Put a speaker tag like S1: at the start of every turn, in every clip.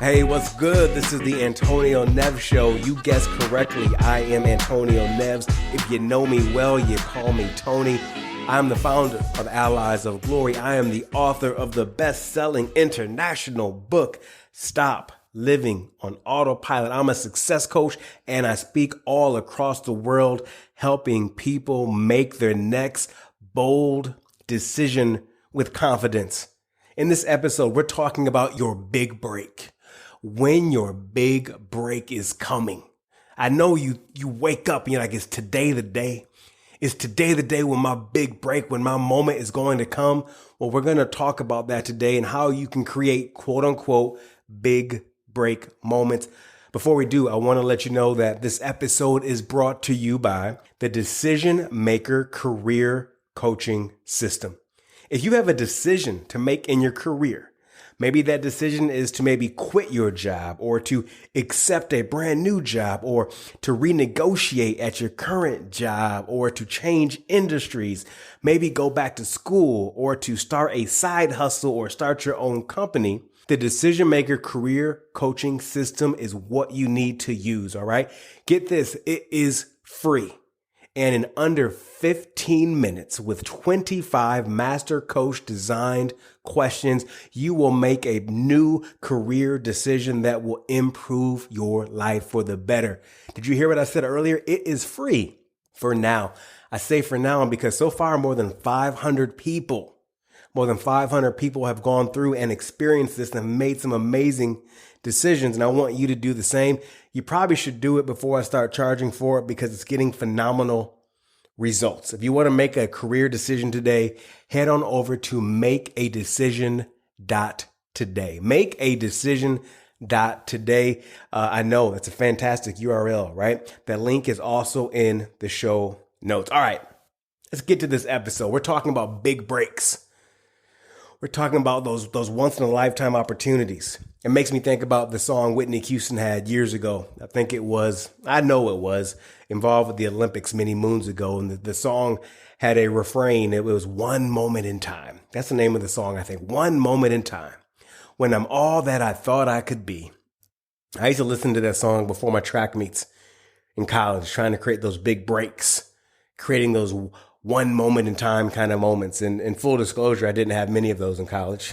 S1: Hey, what's good? This is the Antonio Neves Show. You guessed correctly. I am Antonio Neves. If you know me well, you call me Tony. I'm the founder of Allies of Glory. I am the author of the best-selling international book, Stop Living on Autopilot. I'm a success coach, and I speak all across the world, helping people make their next bold decision with confidence. In this episode, we're talking about your big break. When your big break is coming. I know you wake up and you're like, is today the day? Is today the day when my big break, when my moment is going to come? Well, we're going to talk about that today and how you can create quote unquote big break moments. Before we do, I want to let you know that this episode is brought to you by the Decision Maker Career Coaching System. If you have a decision to make in your career, maybe that decision is to maybe quit your job or to accept a brand new job or to renegotiate at your current job or to change industries, maybe go back to school or to start a side hustle or start your own company. The Decision Maker Career Coaching System is what you need to use. All right. Get this. It is free. And in under 15 minutes with 25 master coach designed questions, you will make a new career decision that will improve your life for the better. Did you hear what I said earlier? It is free for now. I say for now because so far more than 500 people have gone through and experienced this and made some amazing decisions. And I want you to do the same. You probably should do it before I start charging for it because it's getting phenomenal results. If you want to make a career decision today, head on over to makeadecision.today. Makeadecision.today. I know it's a fantastic URL, right? That link is also in the show notes. All right, let's get to this episode. We're talking about big breaks. We're talking about those once in a lifetime opportunities. It makes me think about the song Whitney Houston had years ago. I know it was involved with the Olympics many moons ago. And the song had a refrain. It was one moment in time. That's the name of the song, I think. One moment in time. When I'm all that I thought I could be. I used to listen to that song before my track meets in college, trying to create those big breaks, creating those one moment in time kind of moments. And in full disclosure, I didn't have many of those in college.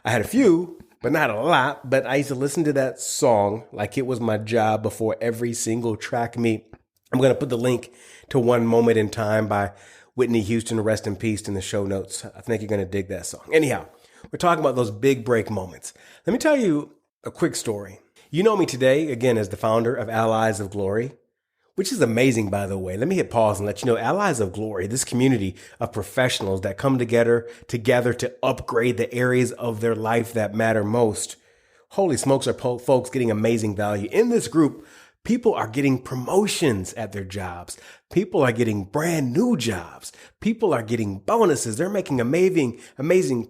S1: I had a few, but not a lot. But I used to listen to that song like it was my job before every single track meet. I'm going to put the link to One Moment in Time by Whitney Houston, rest in peace, in the show notes. I think you're going to dig that song. Anyhow, we're talking about those big break moments. Let me tell you a quick story. You know me today, again, as the founder of Allies of Glory, which is amazing, by the way. Let me hit pause and let you know Allies of Glory, this community of professionals that come together to upgrade the areas of their life that matter most. Holy smokes, are folks getting amazing value. In this group, people are getting promotions at their jobs. People are getting brand new jobs. People are getting bonuses. They're making amazing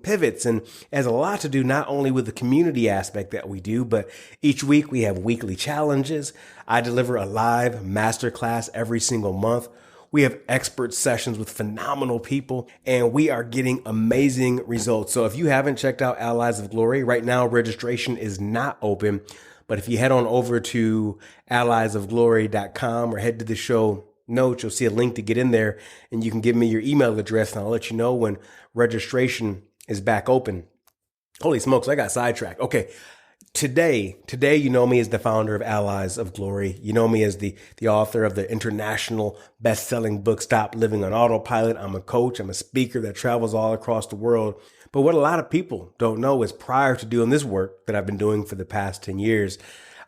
S1: pivots. And it has a lot to do not only with the community aspect that we do, but each week we have weekly challenges. I deliver a live masterclass every single month. We have expert sessions with phenomenal people, and we are getting amazing results. So if you haven't checked out Allies of Glory, right now registration is not open. But if you head on over to alliesofglory.com or head to the show notes, you'll see a link to get in there and you can give me your email address and I'll let you know when registration is back open. Holy smokes, I got sidetracked. Okay. Today, you know me as the founder of Allies of Glory. You know me as the author of the international best-selling book, Stop Living on Autopilot. I'm a coach. I'm a speaker that travels all across the world. But what a lot of people don't know is prior to doing this work that I've been doing for the past 10 years,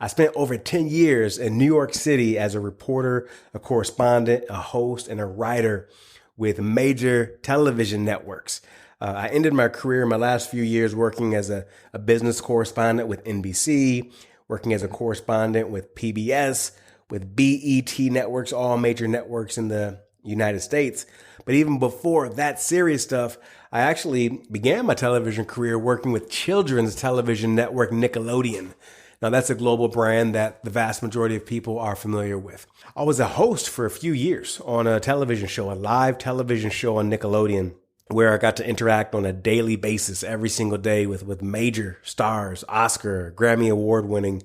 S1: I spent over 10 years in New York City as a reporter, a correspondent, a host, and a writer with major television networks. I ended my career in my last few years working as a business correspondent with NBC, working as a correspondent with PBS, with BET networks, all major networks in the United States. But even before that serious stuff, I actually began my television career working with children's television network Nickelodeon. Now, that's a global brand that the vast majority of people are familiar with. I was a host for a few years on a television show, a live television show on Nickelodeon. where I got to interact on a daily basis every single day with major stars, Oscar, Grammy Award winning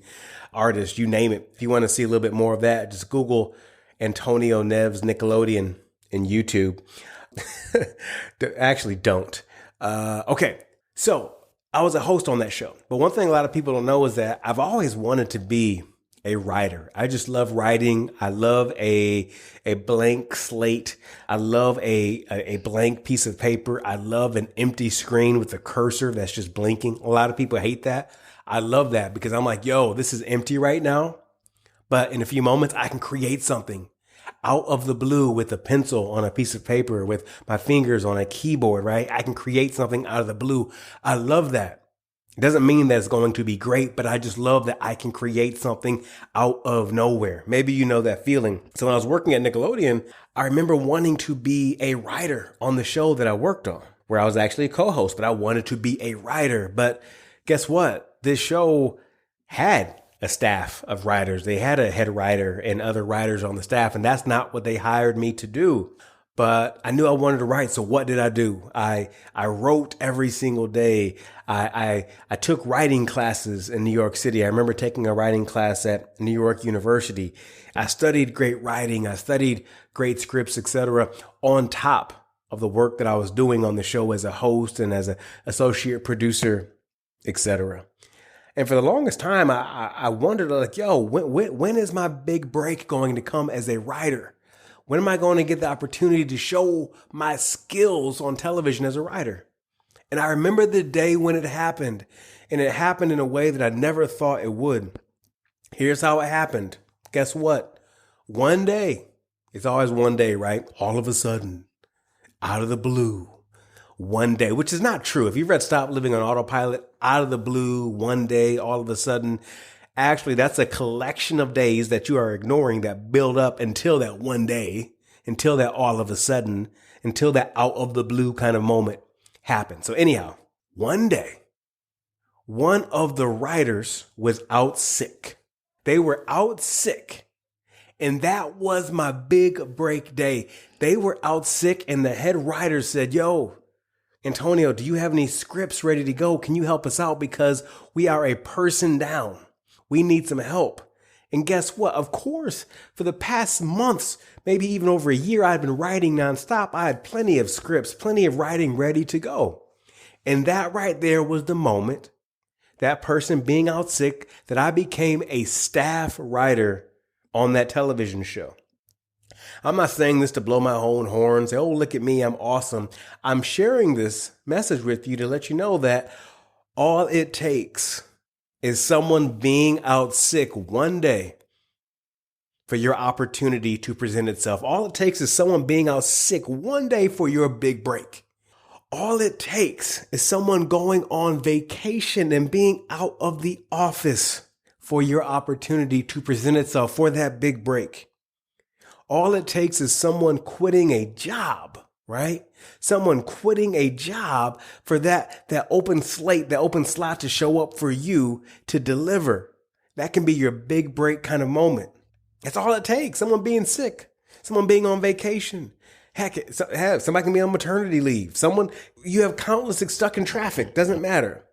S1: artists, you name it. If you want to see a little bit more of that, just Google Antonio Neves Nickelodeon in YouTube. Actually, don't. Okay, so I was a host on that show. But one thing a lot of people don't know is that I've always wanted to be a writer. I just love writing. I love a blank slate. I love a blank piece of paper. I love an empty screen with a cursor that's just blinking. A lot of people hate that. I love that because I'm like, yo, this is empty right now. But in a few moments, I can create something out of the blue with a pencil on a piece of paper, with my fingers on a keyboard, right? I can create something out of the blue. I love that. It doesn't mean that it's going to be great, but I just love that I can create something out of nowhere. Maybe you know that feeling. So when I was working at Nickelodeon, I remember wanting to be a writer on the show that I worked on, where I was actually a co-host, but I wanted to be a writer. But guess what? This show had a staff of writers. They had a head writer and other writers on the staff, and that's not what they hired me to do. But I knew I wanted to write. So what did I do? I wrote every single day. I took writing classes in New York City. I remember taking a writing class at New York University. I studied great writing. I studied great scripts, etc., on top of the work that I was doing on the show as a host and as an associate producer, etc. And for the longest time, I wondered, like, yo, when is my big break going to come as a writer? When am I going to get the opportunity to show my skills on television as a writer? And I remember the day when it happened, and it happened in a way that I never thought it would. Here's how it happened. Guess what? One day, it's always one day, right? All of a sudden, out of the blue, one day, which is not true. If you've read Stop Living on Autopilot, out of the blue, one day, all of a sudden, actually, that's a collection of days that you are ignoring that build up until that one day, until that all of a sudden, until that out of the blue kind of moment happens. So anyhow, one day, one of the writers was out sick. They were out sick. And that was my big break day. They were out sick, and the head writer said, yo, Antonio, do you have any scripts ready to go? Can you help us out? Because we are a person down. We need some help. And guess what? Of course, for the past months, maybe even over a year, I've been writing nonstop. I had plenty of scripts, plenty of writing ready to go. And that right there was the moment, that person being out sick, that I became a staff writer on that television show. I'm not saying this to blow my own horn, say, oh, look at me, I'm awesome. I'm sharing this message with you to let you know that all it takes is someone being out sick one day for your opportunity to present itself. All it takes is someone being out sick one day for your big break. All it takes is someone going on vacation and being out of the office for your opportunity to present itself for that big break. All it takes is someone quitting a job, right? Someone quitting a job for that open slate, that open slot to show up for you to deliver. That can be your big break kind of moment. That's all it takes. Someone being sick, someone being on vacation. Heck, somebody can be on maternity leave. You have countless stuck in traffic. Doesn't matter.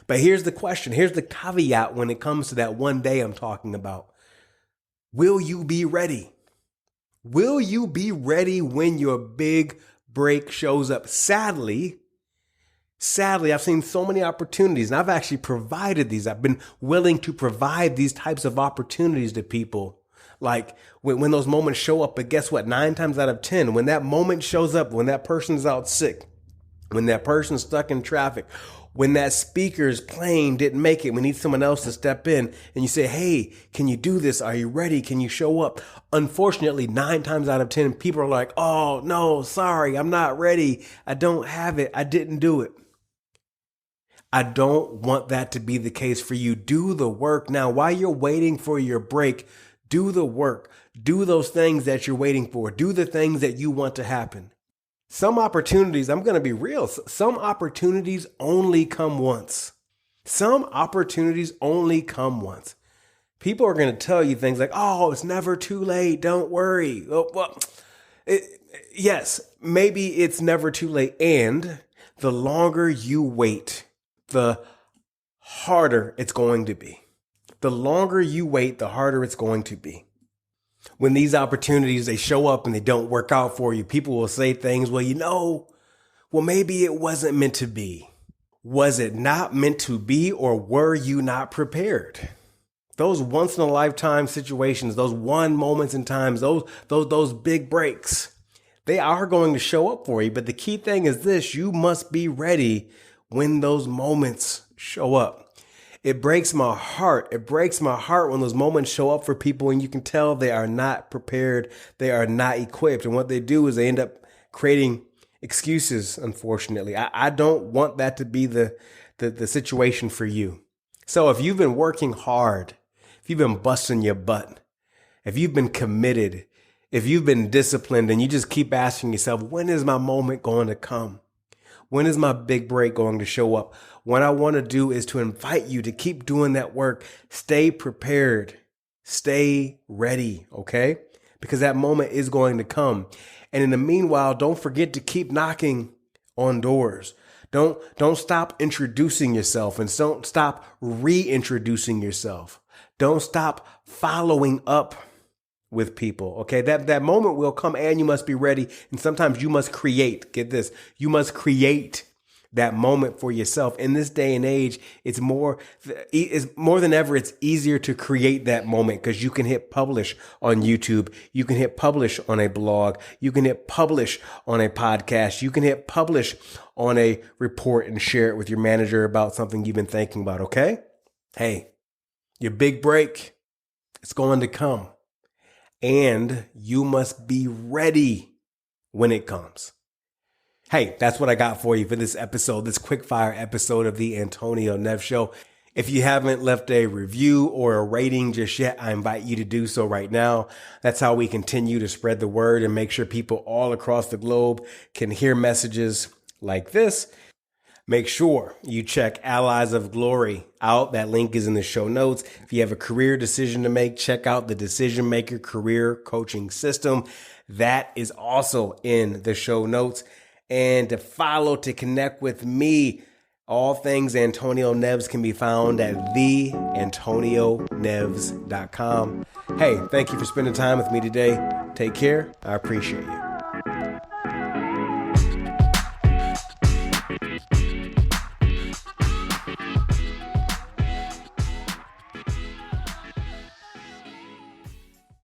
S1: But here's the question. Here's the caveat when it comes to that one day I'm talking about. Will you be ready? Will you be ready when your big break shows up? Sadly, I've seen so many opportunities, and I've actually provided these. I've been willing to provide these types of opportunities to people. Like when those moments show up, but guess what? 9 times out of 10, when that moment shows up, when that person's out sick, when that person's stuck in traffic, when that speaker's plane didn't make it, we need someone else to step in, and you say, hey, can you do this? Are you ready? Can you show up? Unfortunately, 9 times out of 10, people are like, oh, no, sorry, I'm not ready. I don't have it. I didn't do it. I don't want that to be the case for you. Do the work now. While you're waiting for your break, do the work. Do those things that you're waiting for. Do the things that you want to happen. Some opportunities, I'm going to be real, some opportunities only come once. Some opportunities only come once. People are going to tell you things like, oh, it's never too late. Don't worry. Oh, well, Yes, maybe it's never too late. And the longer you wait, the harder it's going to be. The longer you wait, the harder it's going to be. When these opportunities, they show up and they don't work out for you, people will say things, well, maybe it wasn't meant to be. Was it not meant to be, or were you not prepared? Those once in a lifetime situations, those one moments in times, those big breaks, they are going to show up for you. But the key thing is this: you must be ready when those moments show up. It breaks my heart. It breaks my heart when those moments show up for people and you can tell they are not prepared. They are not equipped. And what they do is they end up creating excuses, unfortunately. I don't want that to be the situation for you. So if you've been working hard, if you've been busting your butt, if you've been committed, if you've been disciplined, and you just keep asking yourself, when is my moment going to come? When is my big break going to show up? What I want to do is to invite you to keep doing that work. Stay prepared. Stay ready, okay? Because that moment is going to come. And in the meanwhile, don't forget to keep knocking on doors. Don't stop introducing yourself, and don't stop reintroducing yourself. Don't stop following up with people. Okay. That moment will come, and you must be ready. And sometimes you must create, get this, you must create that moment for yourself. In this day and age, it's more than ever, it's easier to create that moment because you can hit publish on YouTube. You can hit publish on a blog. You can hit publish on a podcast. You can hit publish on a report and share it with your manager about something you've been thinking about. Okay. Hey, your big break, it's going to come. And you must be ready when it comes. Hey, that's what I got for you for this episode, this quick fire episode of the Antonio Neves Show. If you haven't left a review or a rating just yet, I invite you to do so right now. That's how we continue to spread the word and make sure people all across the globe can hear messages like this. Make sure you check Allies of Glory out. That link is in the show notes. If you have a career decision to make, check out the Decision Maker Career Coaching System. That is also in the show notes. And to follow, to connect with me, all things Antonio Neves can be found at theantonioneves.com. Hey, thank you for spending time with me today. Take care. I appreciate you.